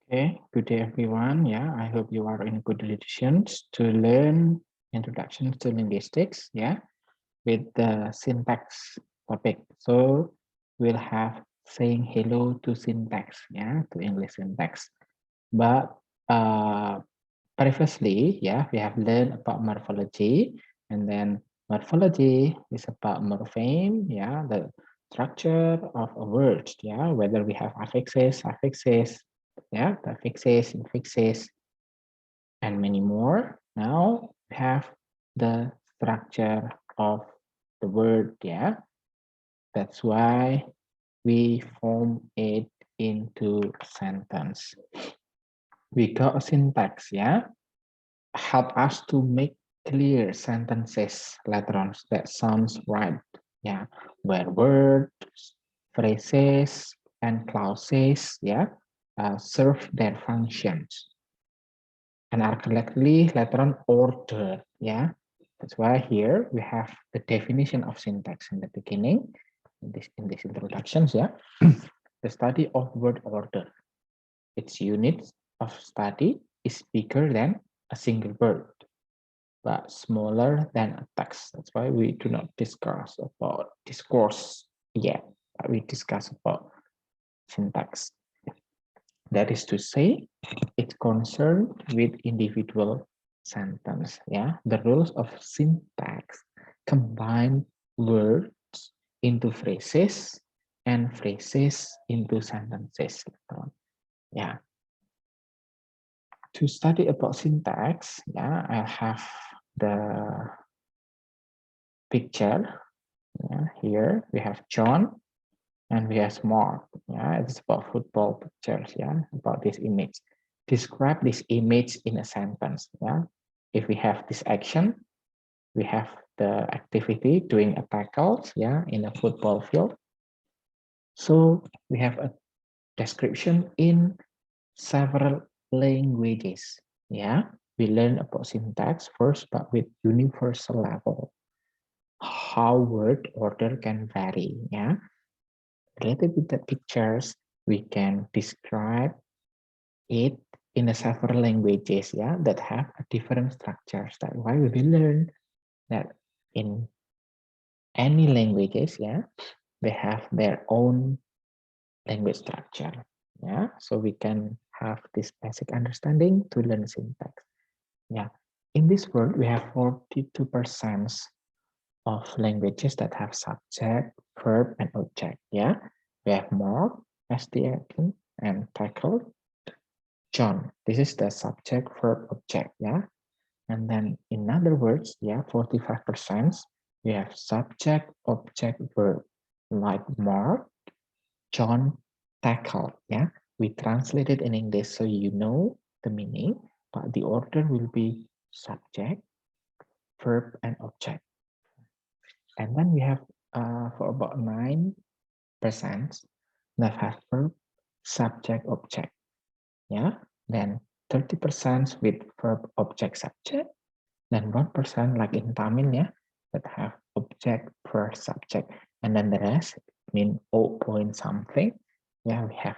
Okay, good day everyone. Yeah, I hope you are in good conditions to learn introduction to linguistics. Yeah, with the syntax topic. So we'll have saying hello to syntax. Yeah, to English syntax. But previously, yeah, we have learned about morphology, and then morphology is about morpheme. Yeah, the structure of a word. Yeah, whether we have affixes, yeah, prefixes, infixes, and many more. Now we have the structure of the word. Yeah, that's why we form it into sentence. We got a syntax. Yeah, help us to make clear sentences later on that sounds right. Yeah, where words, phrases, and clauses, yeah, serve their functions and are collectively later on ordered. Yeah, that's why here we have the definition of syntax in the beginning. In this introductions, yeah, the study of word order. Its units of study is bigger than a single word, but smaller than a text. That's why we do not discuss about discourse yet, but we discuss about syntax. That is to say, it's concerned with individual sentence. Yeah, the rules of syntax combine words into phrases and phrases into sentences. Yeah. To study about syntax, yeah, I have the picture. Yeah, here we have John and we have Mark. Yeah, it's about football pictures. Yeah, about this image. Describe this image in a sentence. Yeah, if we have this action, we have the activity doing a tackle. Yeah, in a football field. So we have a description in several languages. Yeah, we learn about syntax first, but with universal level. How word order can vary. Yeah, related with the pictures, we can describe it in a several languages, yeah, that have a different structures. That's why we will learn that in any languages, yeah, they have their own language structure. Yeah, so we can have this basic understanding to learn syntax. Yeah, in this world, we have 42% of languages that have subject, verb, and object. Yeah, we have more as the action and tackle. John, this is the subject, verb, object. Yeah, and then in other words, yeah, 45% we have subject, object, verb, like Mark, John, tackle. Yeah, we translate it in English so you know the meaning, but the order will be subject, verb, and object. And then we have for about 9% that have verb, subject, object. Yeah, then 30% with verb, object, subject. Then 1% like in Tamil, yeah, that have object, verb, subject. And then the rest mean 0 point something. Yeah, we have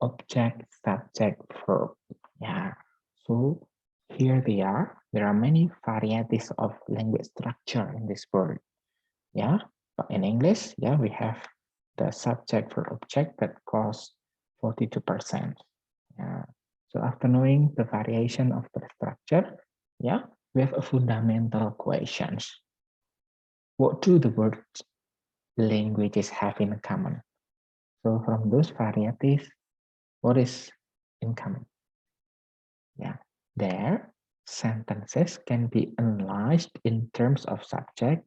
object, subject, verb. Yeah, so here they are. There are many varieties of language structure in this word. Yeah, but in English, yeah, we have the subject for object that costs 42%. Yeah. So after knowing the variation of the structure, yeah, we have a fundamental questions. What do the word languages have in common? So from those varieties, what is in common? Yeah, their sentences can be analyzed in terms of subject,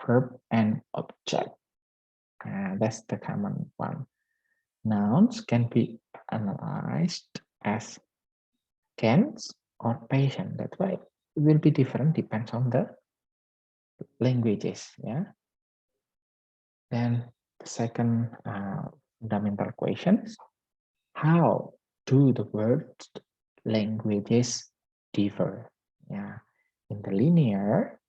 verb, and object. That's the common one. Nouns can be analyzed as cans or patient. That's why it will be different, depends on the languages. Yeah. Then the second fundamental question is, how do the words languages differ? Yeah. In the linear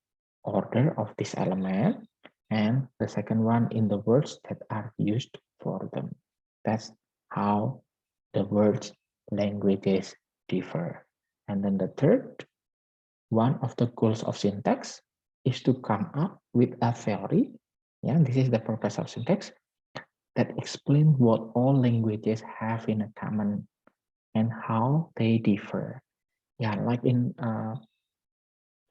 order of this element, and the second one in the words that are used for them. That's how the words languages differ. And then the third, one of the goals of syntax is to come up with a theory. Yeah, this is the purpose of syntax that explains what all languages have in common and how they differ. Yeah, like in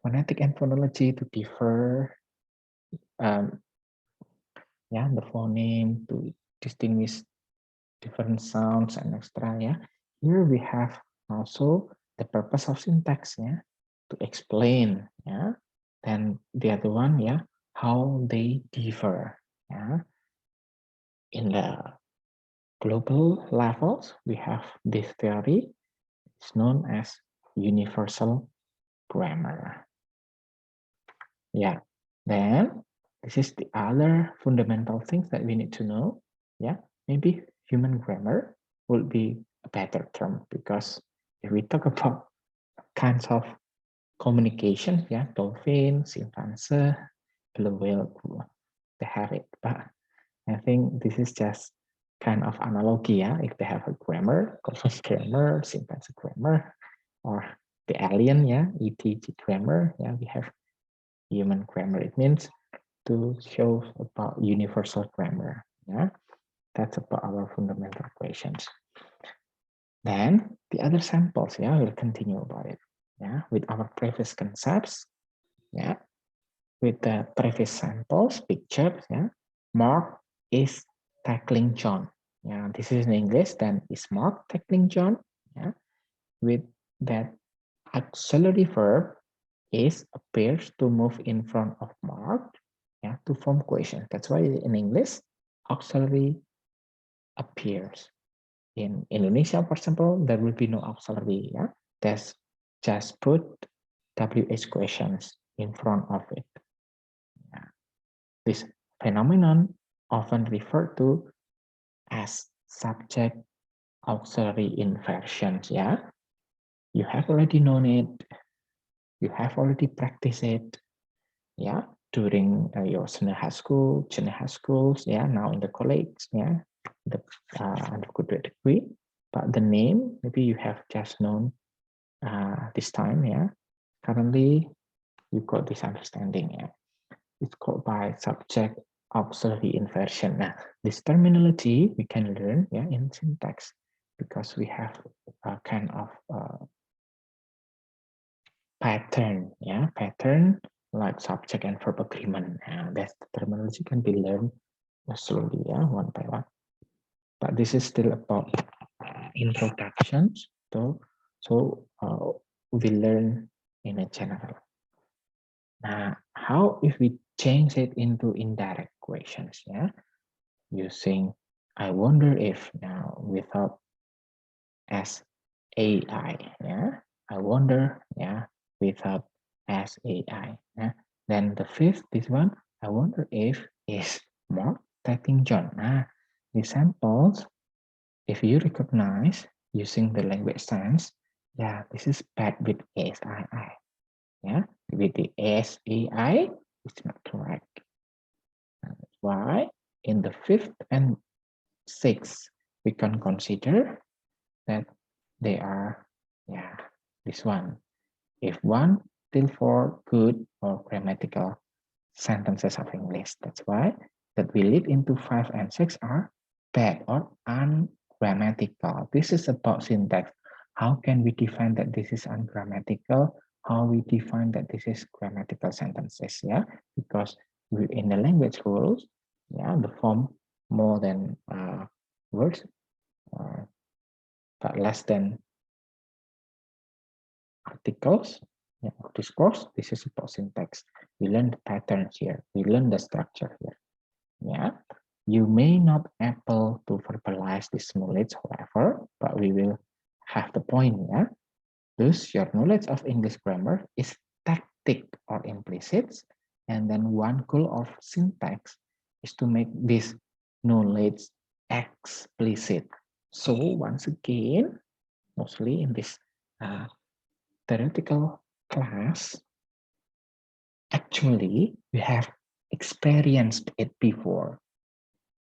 phonetic and phonology to differ. Um, yeah, the phoneme to distinguish different sounds and extra. Yeah, here we have also the purpose of syntax. Yeah, to explain. Yeah, then the other one. Yeah, how they differ. Yeah, in the global levels, we have this theory. It's known as universal grammar. Yeah, then this is the other fundamental things that we need to know. Yeah, maybe human grammar would be a better term, because if we talk about kinds of communication, yeah, dolphin, chimpanzee, blue whale, they have it. But I think this is just kind of analogy. Yeah, if they have a grammar, dolphin grammar, chimpanzee grammar, or the alien, yeah, ETG grammar, yeah, we have human grammar. It means to show about universal grammar. Yeah, that's about our fundamental equations. Then the other samples, yeah, we'll continue about it. Yeah, with our previous concepts. Yeah, with the previous samples, pictures. Yeah, Mark is tackling John. Yeah, this is in English. Then is Mark tackling John? Yeah, with that auxiliary verb is appears to move in front of Mark, yeah, to form question. That's why in English, auxiliary appears. In Indonesia, for example, there will be no auxiliary. Yeah, there's just put WH questions in front of it. Yeah. This phenomenon often referred to as subject auxiliary inversions. Yeah, you have already known it. You have already practiced it. Yeah, during your senior high school, junior high schools, yeah, now in the college, yeah, the undergraduate degree. But the name, maybe you have just known this time, yeah. Currently, you got this understanding, yeah. It's called by subject auxiliary inversion. Now, this terminology we can learn, yeah, in syntax, because we have a kind of pattern, yeah, pattern like subject and verb agreement. That terminology can be learned slowly, yeah, one by one. But this is still about introductions, so we learn in a general. Now, how if we change it into indirect questions, yeah, using I wonder if now without as AI, yeah, I wonder, yeah, without as AI, yeah. Then the fifth, this one, I wonder if is Mark tagging John. The samples, if you recognize using the language sense, yeah, this is bad with SII, yeah, with the SAI, it's not correct. That's why in the fifth and sixth, we can consider that they are, yeah, this one. If one till four good or grammatical sentences of English. That's why that we lead into 5 and 6 are bad or ungrammatical. This is about syntax. How can we define that this is ungrammatical? How we define that this is grammatical sentences? Yeah, because in the language rules, yeah, the form more than words, but less than articles, yeah, discourse. This is about syntax. We learn the patterns here. We learn the structure here. Yeah, you may not able to verbalize this knowledge, however, but we will have the point. Yeah, thus your knowledge of English grammar is tactic or implicit, and then one goal of syntax is to make this knowledge explicit. So once again, mostly in this theoretical class, actually we have experienced it before,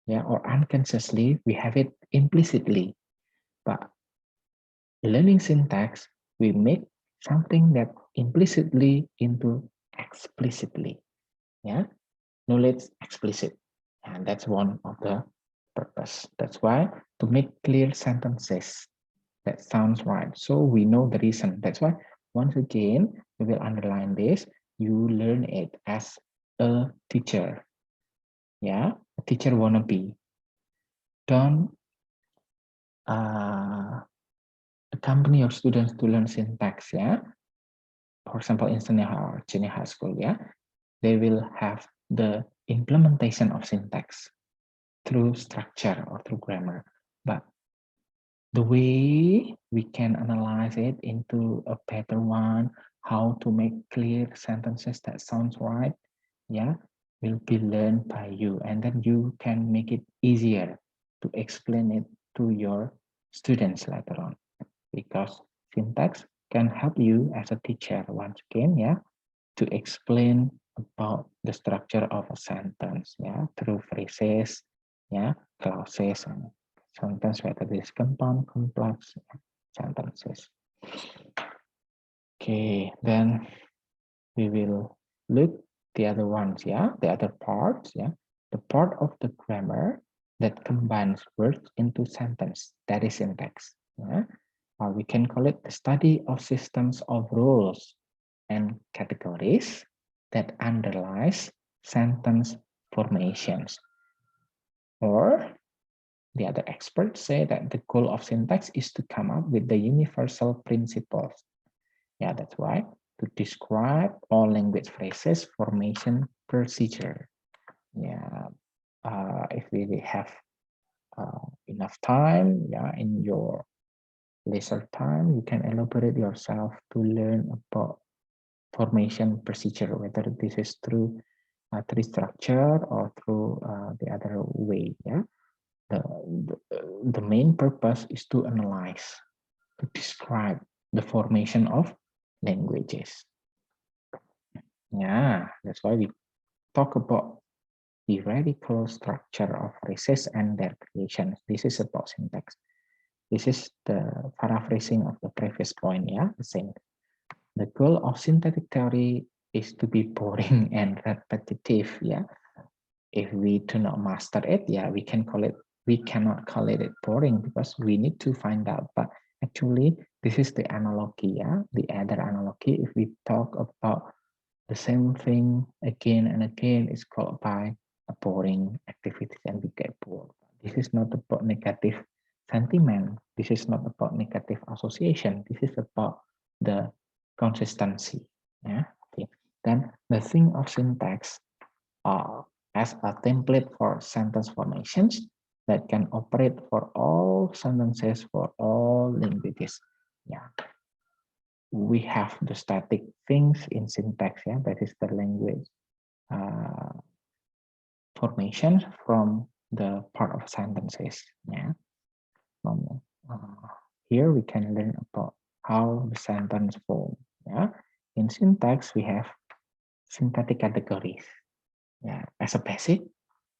yeah, or unconsciously we have it implicitly, but learning syntax, we make something that implicitly into explicitly. Yeah, knowledge explicit, and that's one of the purpose. That's why to make clear sentences that sounds right, so we know the reason. That's why once again we will underline this. You learn it as a teacher. Yeah, a teacher wannabe. Don't accompany your students to learn syntax. Yeah, for example, in senior high school. Yeah, they will have the implementation of syntax through structure or through grammar, but the way we can analyze it into a better one, how to make clear sentences that sounds right, yeah, will be learned by you, and then you can make it easier to explain it to your students later on, because syntax can help you as a teacher once again, yeah, to explain about the structure of a sentence, yeah, through phrases, yeah, clauses, and sentence, whether it is compound, complex, yeah, sentences. Okay, then we will look the other ones, yeah, the other parts, yeah, the part of the grammar that combines words into sentence, that is syntax, yeah. We can call it the study of systems of rules and categories that underlies sentence formations. Or the other experts say that the goal of syntax is to come up with the universal principles. Yeah, that's why to describe all language phrases formation procedure. Yeah, if we have enough time, yeah, in your leisure time, you can elaborate yourself to learn about formation procedure, whether this is through tree structure or through the other way. Yeah, the, the main purpose is to analyze, to describe the formation of languages. Yeah, that's why we talk about theoretical structure of phrases and their creation. This is about syntax. This is the paraphrasing of the previous point. Yeah, the same. The goal of synthetic theory is to be boring and repetitive. Yeah, if we do not master it, yeah, we cannot call it boring, because we need to find out. But actually, this is the analogy. Yeah, the other analogy. If we talk about the same thing again and again, is called by a boring activity, and we get bored. This is not about negative sentiment. This is not about negative association. This is about the consistency. Yeah. Okay. Then the thing of syntax as a template for sentence formations that can operate for all sentences for all languages. Yeah, we have the static things in syntax. Yeah, that is the language formation from the part of sentences. Yeah, from here we can learn about how the sentence form. Yeah, in syntax we have syntactic categories. Yeah, as a basic,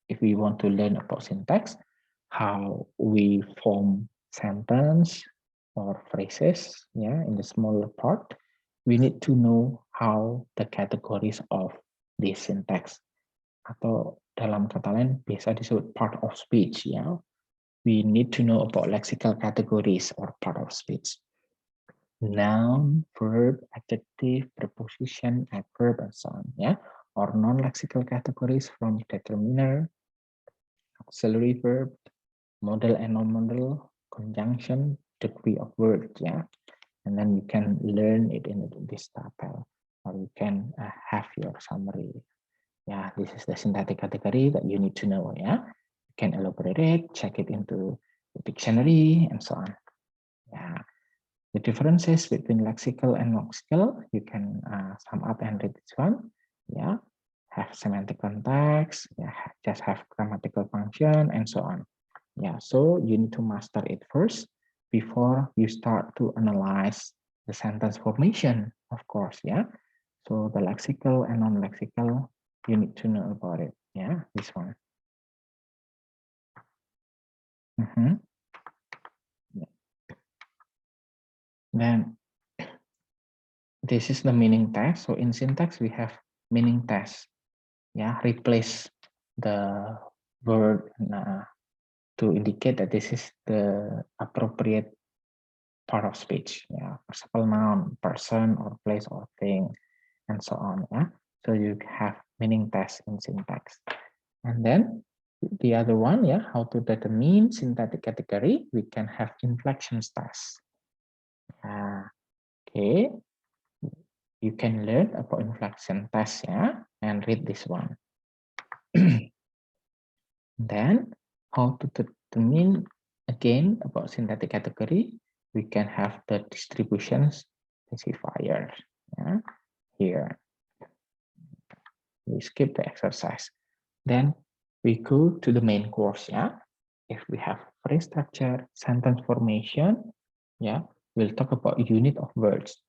if we want to learn about syntax, how we form sentence or phrases, yeah, in the smaller part, we need to know how the categories of this syntax, atau dalam kata lain biasa disebut part of speech, ya. We need to know about lexical categories or part of speech. Noun, verb, adjective, preposition, adverb, and so on, yeah, or non-lexical categories from determiner, auxiliary verb, modal and non-modal, conjunction, degree of word, yeah. And then you can learn it in this tabel, or you can have your summary. Yeah, this is the syntactic category that you need to know, yeah. You can elaborate it, check it into the dictionary, and so on. Yeah, the differences between lexical and lexical, you can sum up and read this one. Yeah, have semantic context, yeah, just have grammatical function, and so on. Yeah, so you need to master it first before you start to analyze the sentence formation, of course, yeah. So the lexical and non-lexical, you need to know about it. Yeah, this one. Then this is the meaning test. So in syntax, we have meaning test. Yeah, replace the word to indicate that this is the appropriate part of speech. Yeah, for noun, person, or place, or thing, and so on. Yeah, so you have meaning test in syntax. And then the other one, yeah, how to determine syntactic category, we can have inflections test. Okay, you can learn about inflection test, yeah, and read this one. Then how to determine again about syntactic category, we can have the distributions specifier. Yeah, here we skip the exercise. Then we go to the main course. Yeah, if we have phrase structure, sentence formation, yeah, we'll talk about unit of words,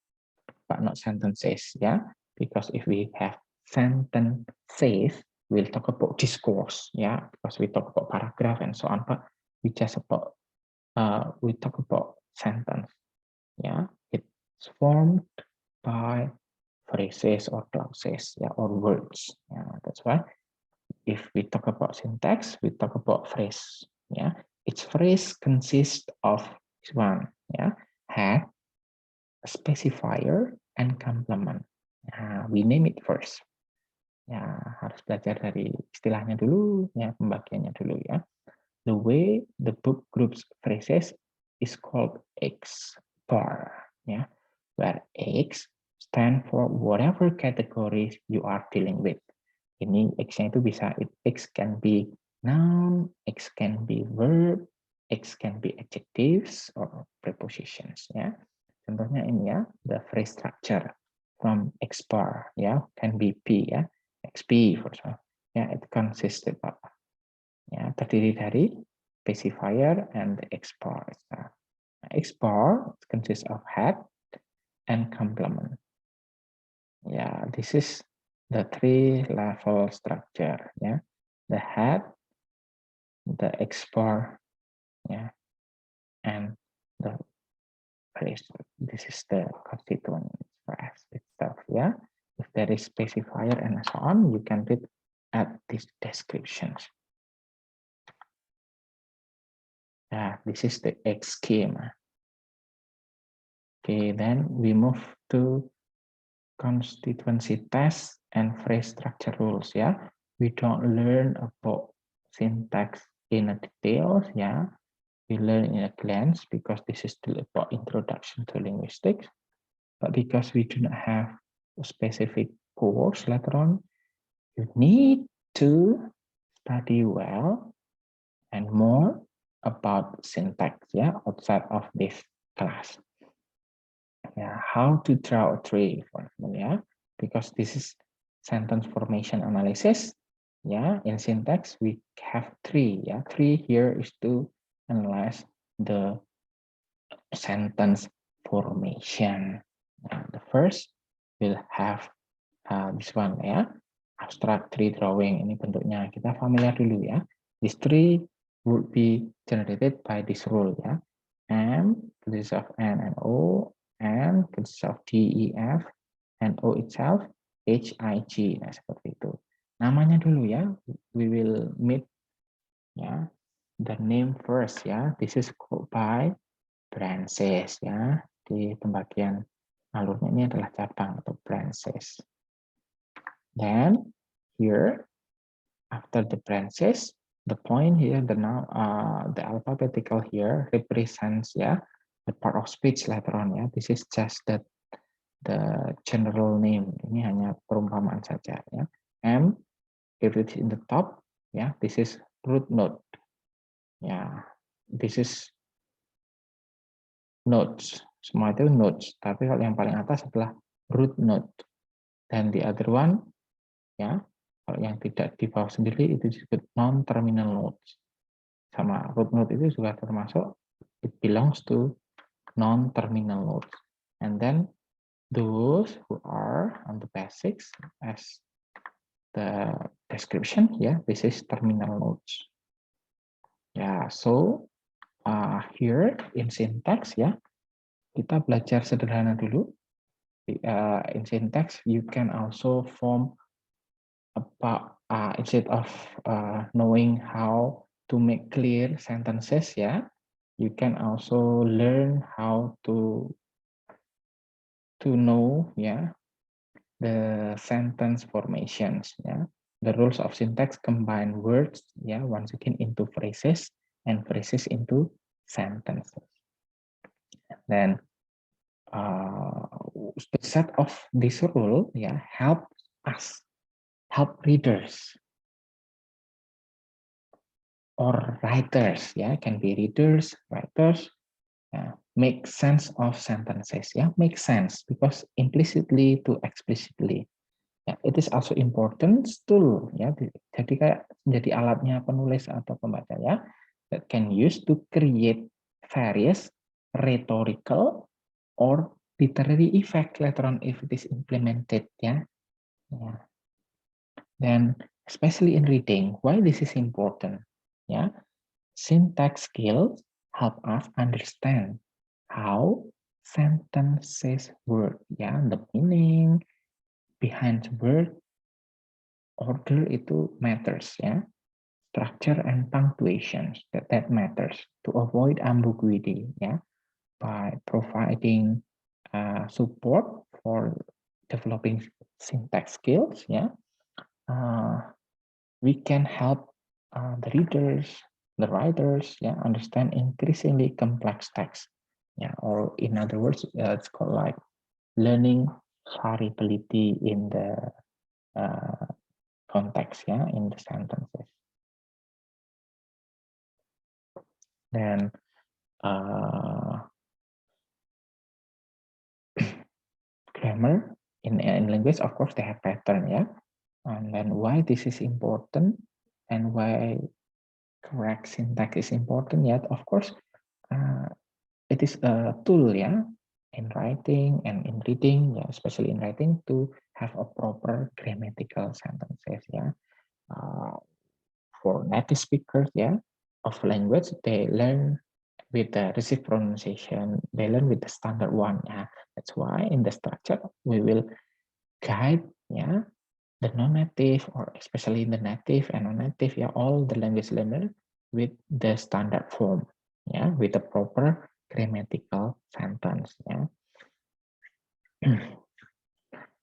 but not sentences. Yeah, because if we have sentences, we'll talk about discourse. Yeah, because we talk about paragraph and so on, but we just about we talk about sentence. Yeah, it's formed by phrases or clauses, yeah, or words. Yeah, that's why if we talk about syntax, we talk about phrase. Yeah, its phrase consists of this one. Yeah, head, specifier, and complement. We name it first. Ya, harus belajar dari istilahnya dulu, ya, pembagiannya dulu ya. The way the book groups phrases is called X bar, ya, where X stand for whatever categories you are dealing with. Ini X-nya itu bisa, X can be noun, X can be verb, X can be adjectives or prepositions, ya. Contohnya ini ya, the phrase structure from X bar, ya, can be P, ya, XP for example. Ya, it consisted of, ya, terdiri dari specifier and the X bar. Nah, X bar consists of head and complement. Yeah, this is the three-level structure. Yeah, the head, the X bar, yeah, and the phrase. This is the constituent phrase itself. Yeah, if there is specifier and so on, you can read at these descriptions. Yeah, this is the X schema. Okay, then we move to constituency test and phrase structure rules. Yeah, we don't learn about syntax in a details. Yeah, we learn in a glance because this is still about introduction to linguistics. But because we do not have a specific course later on, you need to study well and more about syntax, yeah, outside of this class. Yeah, how to draw a tree, for example, yeah, because this is sentence formation analysis. Yeah, in syntax we have three. Yeah, three here is to analyze the sentence formation. The first will have this one ya, abstract tree drawing. Ini bentuknya kita familiar dulu ya. This tree would be generated by this rule ya. M consists of N and O, N consists of D, E, F, and O itself H, I, G. Nah seperti itu. Namanya dulu ya. We will meet ya the name first ya. This is called by branches ya. Di pembagian alurnya ini adalah cabang atau branches. Then here, after the branches, the point here, the alphabetical here represents yeah the part of speech later on ya. This is just the general name. Ini hanya perumpamaan saja ya. M, if it's in the top, ya, this is root node. Ya, this is nodes. Semua itu nodes. Tapi kalau yang paling atas adalah root node. Dan the other one, ya, kalau yang tidak di bawah sendiri itu disebut non-terminal nodes. Sama root node itu juga termasuk, it belongs to non-terminal nodes. And then those who are on the basics as the description, yeah, this is terminal nodes. Yeah, so here in syntax, yeah, Kita belajar sederhana dulu. In syntax, you can also form about instead of knowing how to make clear sentences, yeah, you can also learn how to know, yeah, the sentence formations, yeah. The rules of syntax combine words, yeah, once again into phrases and phrases into sentences. Then the set of this rule, yeah, help readers or writers, yeah, can be readers, writers, make sense of sentences, yeah, make sense because implicitly to explicitly. Ya, it is also important tool, ya. Jadi kayak jadi alatnya penulis atau pembaca, ya, that can use to create various rhetorical or literary effect later on if it is implemented, ya. Ya. Then especially in reading, why this is important, ya? Syntax skills help us understand how sentences work, ya, the meaning behind word order itu matters, ya. Structure and punctuation that matters to avoid ambiguity, ya. By providing support for developing syntax skills, ya. We can help the readers, the writers, yeah, understand increasingly complex text, yeah, or in other words, it's called like learning variability in the context, yeah, in the sentences. Then grammar in language, of course, they have pattern, yeah. And then why this is important and why correct syntax is important, yet of course, it is a tool, yeah, in writing and in reading, yeah, especially in writing to have a proper grammatical sentences, yeah. For native speakers, yeah, of language, they learn with the received pronunciation, they learn with the standard one, yeah. That's why in the structure we will guide, yeah, the non-native or especially the native and non-native, yeah, all the language learner with the standard form, yeah, with the proper grammatical sentence, yeah.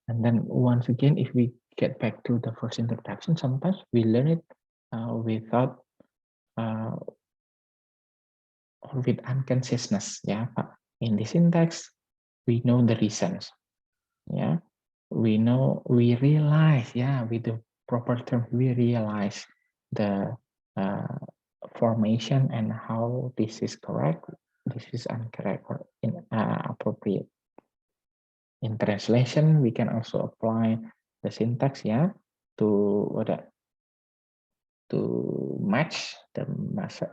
And then once again, if we get back to the first introduction, sometimes we learn it without or with unconsciousness, yeah. But in the syntax, we know the reasons, yeah. We realize, yeah, with the proper term, we realize the formation and how this is correct, this is incorrect or inappropriate. In translation, we can also apply the syntax, yeah, to match the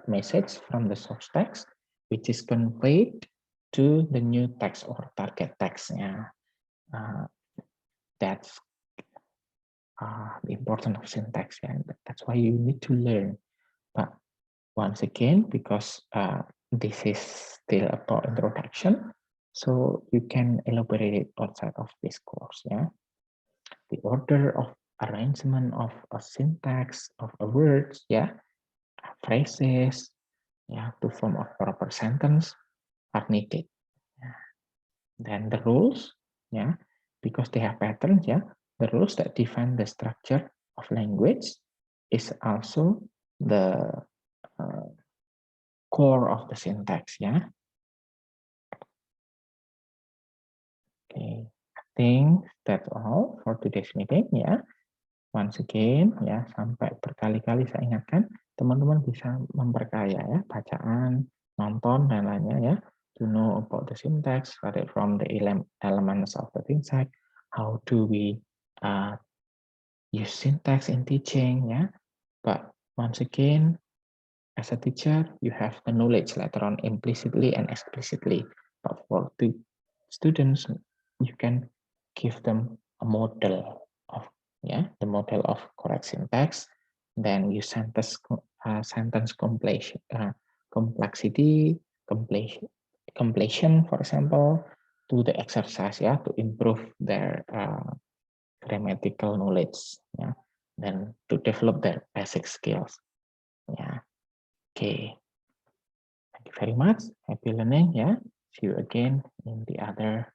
message from the source text, which is conveyed to the new text or target text. Yeah, that's the importance of syntax. Yeah, that's why you need to learn. But once again, because this is still about introduction, so you can elaborate it outside of this course. Yeah, the order of arrangement of a syntax of a words, yeah, phrases, yeah, to form a proper sentence are needed. Then the rules, yeah, because they have patterns, yeah, the rules that define the structure of language is also the core of the syntax, yeah. Okay, I think that's all for today's meeting, ya. Once again, ya, sampai berkali-kali saya ingatkan, teman-teman bisa memperkaya ya bacaan, nonton dan lainnya ya, to know about the syntax, started from the elements of the syntax, how do we use syntax in teaching, ya. But once again, as a teacher, you have the knowledge later on implicitly and explicitly. But for the students, you can give them a model of, yeah, the model of correct syntax. Then you sentence completion, complexity, completion, for example, to the exercise, yeah, to improve their grammatical knowledge, yeah, then to develop their basic skills, yeah. Okay, thank you very much. Happy learning, yeah. See you again in the other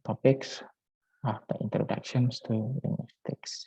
topics of the introductions to linguistics.